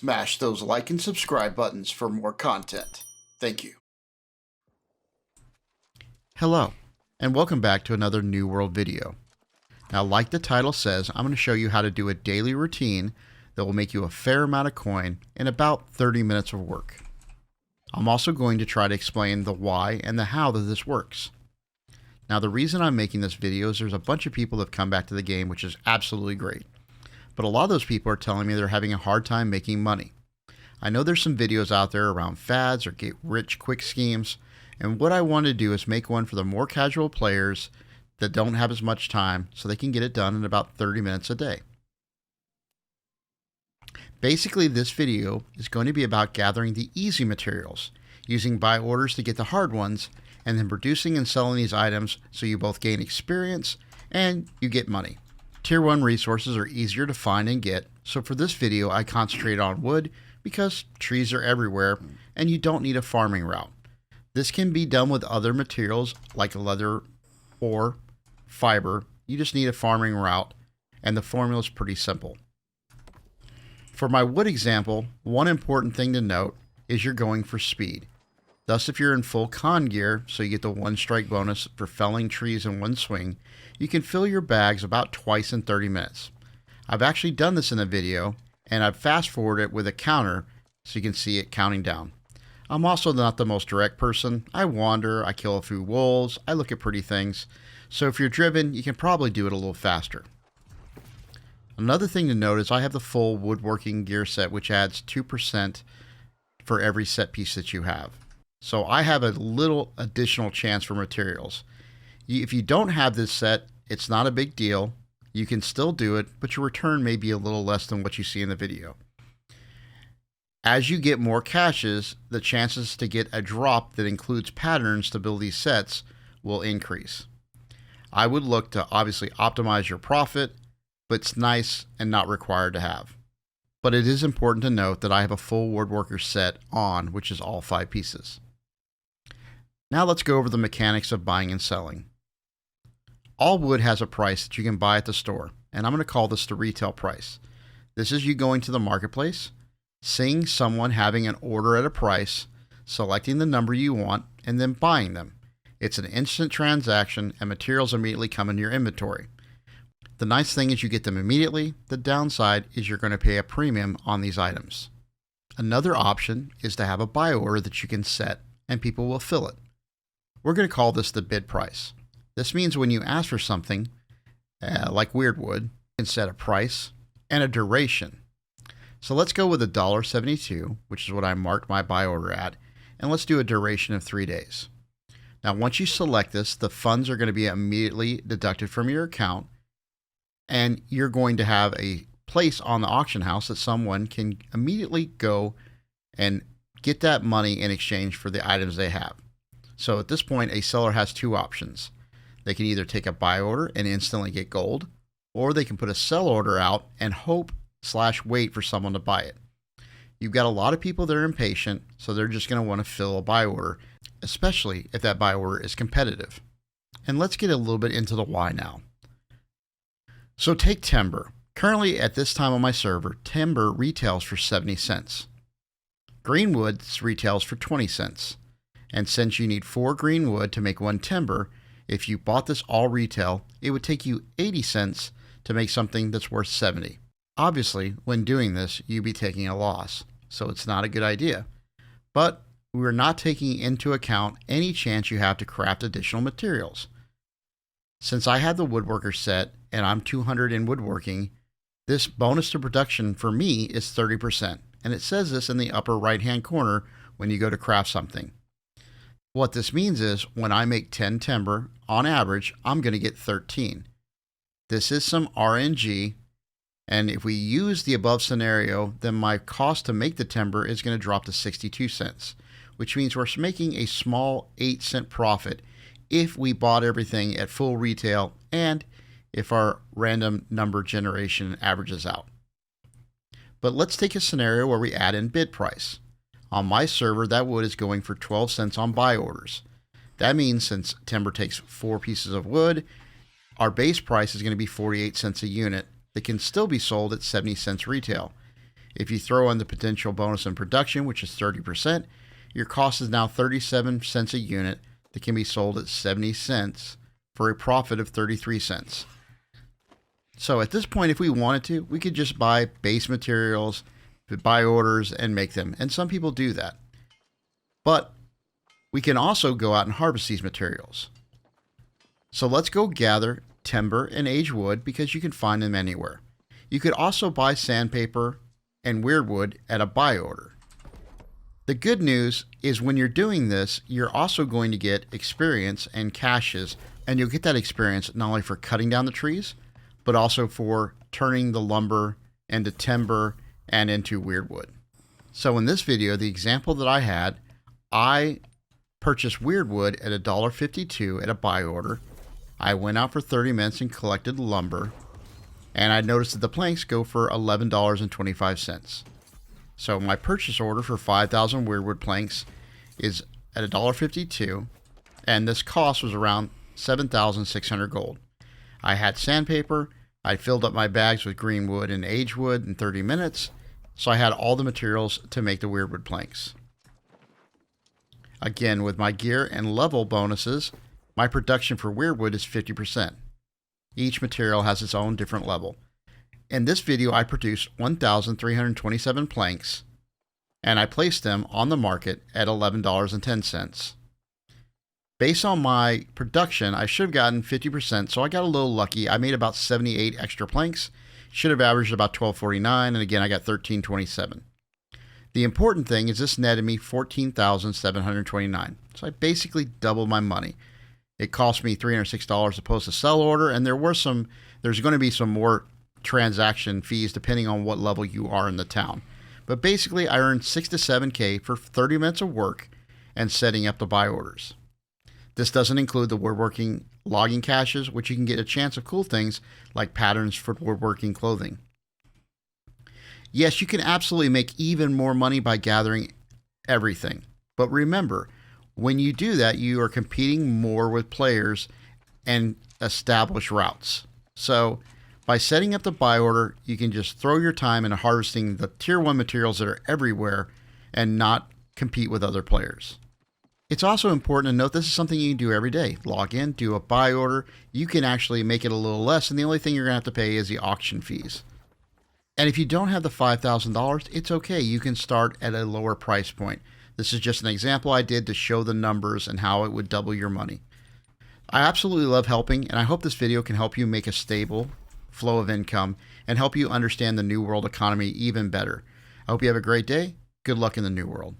Smash those like and subscribe buttons for more content. Thank you. Hello, and welcome back to another New World video. Now, like the title says, I'm going to show you how to do a daily routine that will make you a fair amount of coin in about 30 minutes of work. I'm also going to try to explain the why and the how that this works. Now, the reason I'm making this video is there's a bunch of people that have come back to the game, which is absolutely great. But a lot of those people are telling me they're having a hard time making money. I know there's some videos out there around fads or get rich quick schemes, and what I want to do is make one for the more casual players that don't have as much time so they can get it done in about 30 minutes a day. Basically, this video is going to be about gathering the easy materials, using buy orders to get the hard ones, and then producing and selling these items so you both gain experience and you get money. Tier 1 resources are easier to find and get, so for this video I concentrate on wood because trees are everywhere and you don't need a farming route. This can be done with other materials like leather or fiber. You just need a farming route, and the formula is pretty simple. For my wood example, one important thing to note is you're going for speed. Thus, if you're in full con gear, so you get the 1 strike bonus for felling trees in one swing, you can fill your bags about twice in 30 minutes. I've actually done this in a video, and I've fast forwarded it with a counter so you can see it counting down. I'm also not the most direct person. I wander, I kill a few wolves, I look at pretty things, so if you're driven, you can probably do it a little faster. Another thing to note is I have the full woodworking gear set, which adds 2% for every set piece that you have. So I have a little additional chance for materials. If you don't have this set, it's not a big deal. You can still do it, but your return may be a little less than what you see in the video. As you get more caches, the chances to get a drop that includes patterns to build these sets will increase. I would look to obviously optimize your profit, but it's nice and not required to have. But it is important to note that I have a full woodworker set on, which is all 5 pieces. Now let's go over the mechanics of buying and selling. All wood has a price that you can buy at the store, and I'm going to call this the retail price. This is you going to the marketplace, seeing someone having an order at a price, selecting the number you want, and then buying them. It's an instant transaction and materials immediately come into your inventory. The nice thing is you get them immediately. The downside is you're going to pay a premium on these items. Another option is to have a buy order that you can set and people will fill it. We're going to call this the bid price. This means when you ask for something, like weirdwood, you can set a price and a duration. So let's go with $1.72, which is what I marked my buy order at, and let's do a duration of 3 days. Now, once you select this, the funds are going to be immediately deducted from your account, and you're going to have a place on the auction house that someone can immediately go and get that money in exchange for the items they have. So at this point, a seller has 2 options. They can either take a buy order and instantly get gold, or they can put a sell order out and hope/wait for someone to buy it. You've got a lot of people that are impatient, so they're just going to want to fill a buy order, especially if that buy order is competitive. And let's get a little bit into the why now. So take timber. Currently at this time on my server, timber retails for 70 cents. Greenwood retails for 20 cents. And since you need 4 green wood to make 1 timber, if you bought this all retail, it would take you 80 cents to make something that's worth 70. Obviously, when doing this, you'd be taking a loss, so it's not a good idea. But we're not taking into account any chance you have to craft additional materials. Since I have the woodworker set and I'm 200 in woodworking, this bonus to production for me is 30%, and it says this in the upper right-hand corner when you go to craft something. What this means is when I make 10 timber, on average, I'm going to get 13. This is some RNG, and if we use the above scenario, then my cost to make the timber is going to drop to 62 cents, which means we're making a small 8-cent profit if we bought everything at full retail and if our random number generation averages out. But let's take a scenario where we add in bid price. On my server, that wood is going for 12 cents on buy orders. That means since timber takes 4 pieces of wood, our base price is going to be 48 cents a unit that can still be sold at 70 cents retail. If you throw in the potential bonus in production, which is 30%, your cost is now 37 cents a unit that can be sold at 70 cents for a profit of 33 cents. So at this point, if we wanted to, we could just buy base materials, buy orders, and make them. And some people do that. But we can also go out and harvest these materials. So let's go gather timber and aged wood because you can find them anywhere. You could also buy sandpaper and weird wood at a buy order. The good news is when you're doing this, you're also going to get experience and caches, and you'll get that experience not only for cutting down the trees, but also for turning the lumber into timber and into weird wood. So in this video, the example that I had, I purchased weird wood at $1.52 at a buy order. I went out for 30 minutes and collected lumber, and I noticed that the planks go for $11.25. So my purchase order for 5,000 weirdwood planks is at $1.52, and this cost was around 7,600 gold. I had sandpaper. I filled up my bags with green wood and aged wood in 30 minutes, so I had all the materials to make the weirdwood planks. Again, with my gear and level bonuses, my production for weirdwood is 50%. Each material has its own different level. In this video, I produced 1,327 planks, and I placed them on the market at $11.10. Based on my production, I should have gotten 50%, so I got a little lucky. I made about 78 extra planks. Should have averaged about $12.49, and again, I got $13.27. The important thing is this netted me $14,729. So I basically doubled my money. It cost me $306 to post a sell order, and there's going to be some more transaction fees depending on what level you are in the town. But basically, I earned 6 to 7K for 30 minutes of work and setting up the buy orders. This doesn't include the woodworking logging caches, which you can get a chance of cool things like patterns for woodworking clothing. Yes, you can absolutely make even more money by gathering everything. But remember, when you do that, you are competing more with players and established routes. So by setting up the buy order, you can just throw your time into harvesting the tier 1 materials that are everywhere and not compete with other players. It's also important to note this is something you can do every day. Log in, do a buy order. You can actually make it a little less, and the only thing you're going to have to pay is the auction fees. And if you don't have the $5,000, it's okay. You can start at a lower price point. This is just an example I did to show the numbers and how it would double your money. I absolutely love helping, and I hope this video can help you make a stable flow of income and help you understand the new world economy even better. I hope you have a great day. Good luck in the new world.